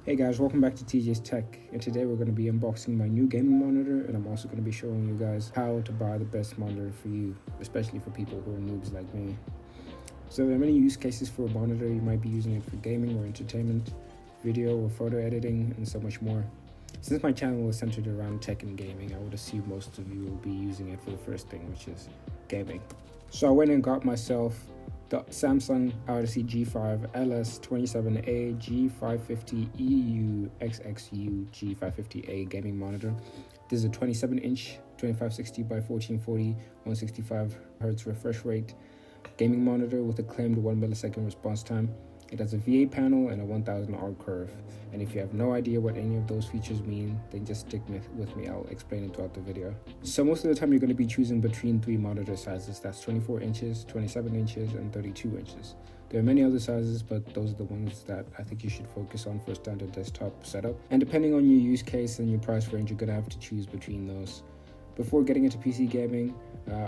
Hey guys, welcome back to TJ's Tech, and today we're going to be unboxing my new gaming monitor, and I'm also going to be showing you guys how to buy the best monitor for you, especially for people who are noobs like me. So there are many use cases for a monitor. You might be using it for gaming or entertainment, video or photo editing, and so much more. Since my channel is centered around tech and gaming, I would assume most of you will be using it for the first thing, which is gaming. So I went and got myself the Samsung Odyssey G5 LS27A G550EU XXU G550A gaming monitor. This is a 27-inch 2560 by 1440 165 Hz refresh rate gaming monitor with a claimed 1 millisecond response time. It has a VA panel and a 1000 R curve, and if you have no idea what any of those features mean, then just stick with me, I'll explain it throughout the video. So most of the time you're going to be choosing between three monitor sizes, that's 24 inches, 27 inches, and 32 inches. There are many other sizes, but those are the ones that I think you should focus on for a standard desktop setup. And depending on your use case and your price range, you're going to have to choose between those. Before getting into PC gaming,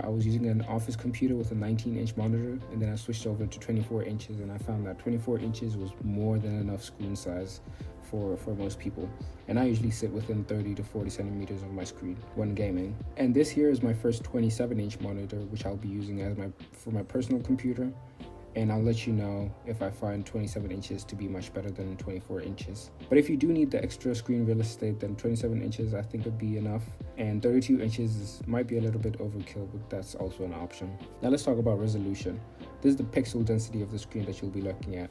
I was using an office computer with a 19-inch monitor, and then I switched over to 24 inches, and I found that 24 inches was more than enough screen size for most people. And I usually sit within 30 to 40 centimeters of my screen when gaming. And this here is my first 27-inch monitor, which I'll be using as for my personal computer. And I'll let you know if I find 27 inches to be much better than 24 inches. But if you do need the extra screen real estate, then 27 inches I think would be enough. And 32 inches might be a little bit overkill, but that's also an option. Now let's talk about resolution. This is the pixel density of the screen that you'll be looking at.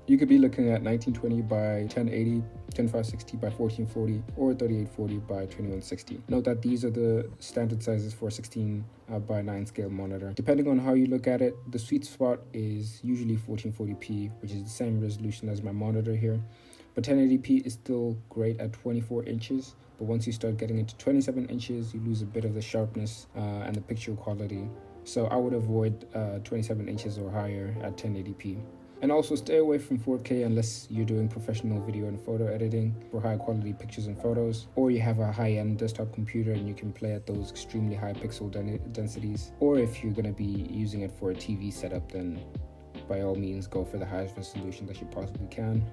You could be looking at 1920 by 1080, 10560 by 1440, or 3840 by 2160. Note that these are the standard sizes for 16 by 9 scale monitor. Depending on how you look at it, the sweet spot is usually 1440p, which is the same resolution as my monitor here. But 1080p is still great at 24 inches, but once you start getting into 27 inches, you lose a bit of the sharpness and the picture quality. So I would avoid 27 inches or higher at 1080p. And also stay away from 4K unless you're doing professional video and photo editing for high quality pictures and photos, or you have a high-end desktop computer and you can play at those extremely high pixel densities. Or if you're going to be using it for a TV setup, then by all means go for the highest resolution that you possibly can.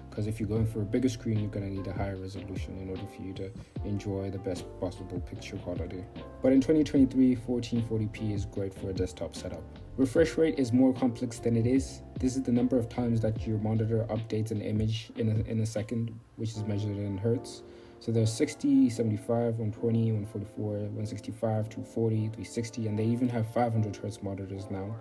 Because if you're going for a bigger screen, you're going to need a higher resolution in order for you to enjoy the best possible picture quality. But in 2023, 1440p is great for a desktop setup. Refresh rate is more complex than it is. This is the number of times that your monitor updates an image in a second, which is measured in hertz. So there's 60, 75, 120, 144, 165, 240, 360, and they even have 500 hertz monitors now.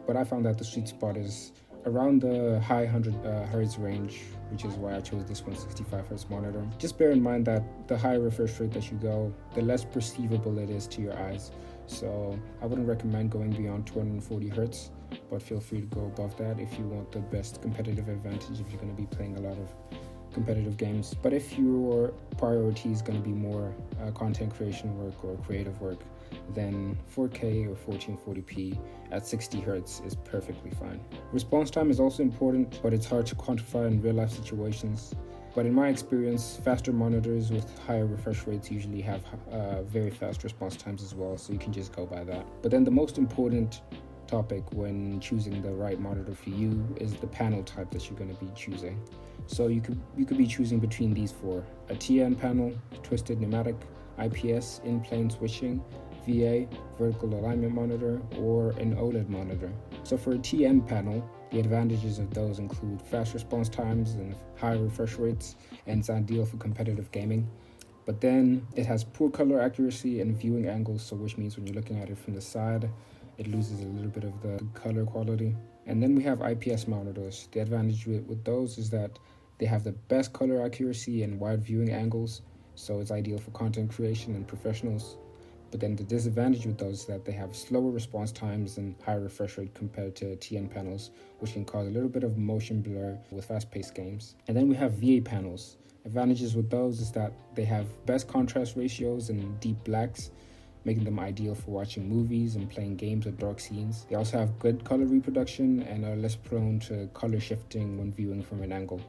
But I found that the sweet spot is around the high 100 hertz range, which is why I chose this 165 hertz monitor. Just bear in mind that the higher refresh rate that you go, the less perceivable it is to your eyes. So I wouldn't recommend going beyond 240 hertz, but feel free to go above that if you want the best competitive advantage if you're going to be playing a lot of competitive games. But if your priority is going to be more content creation work or creative work, then 4K or 1440p at 60 hertz is perfectly fine. Response time is also important, but it's hard to quantify in real life situations. But in my experience, faster monitors with higher refresh rates usually have very fast response times as well, so you can just go by that. But then the most important topic when choosing the right monitor for you is the panel type that you're going to be choosing. So you could be choosing between these four: a TN panel, twisted pneumatic, IPS, in-plane switching, VA, vertical alignment monitor, or an OLED monitor. So for a TN panel, the advantages of those include fast response times and high refresh rates, and it's ideal for competitive gaming. But then it has poor color accuracy and viewing angles, so which means when you're looking at it from the side, it loses a little bit of the color quality. And then we have IPS monitors. The advantage with those is that they have the best color accuracy and wide viewing angles, so it's ideal for content creation and professionals. But then the disadvantage with those is that they have slower response times and higher refresh rate compared to TN panels, which can cause a little bit of motion blur with fast-paced games. And then we have VA panels. Advantages with those is that they have best contrast ratios and deep blacks, making them ideal for watching movies and playing games with dark scenes. They also have good color reproduction and are less prone to color shifting when viewing from an angle.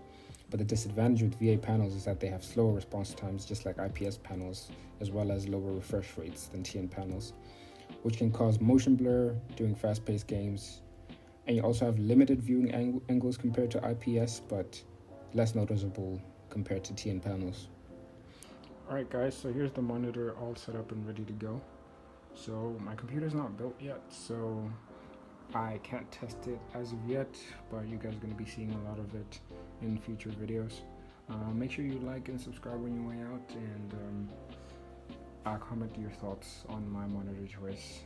But the disadvantage with VA panels is that they have slower response times, just like IPS panels, as well as lower refresh rates than TN panels, which can cause motion blur during fast-paced games. And you also have limited viewing angles compared to IPS, but less noticeable compared to TN panels. Alright guys, so here's the monitor all set up and ready to go. So my computer's not built yet, so I can't test it as of yet, but you guys are going to be seeing a lot of it in future videos. Make sure you like and subscribe on your way out, and comment your thoughts on my monitor choice.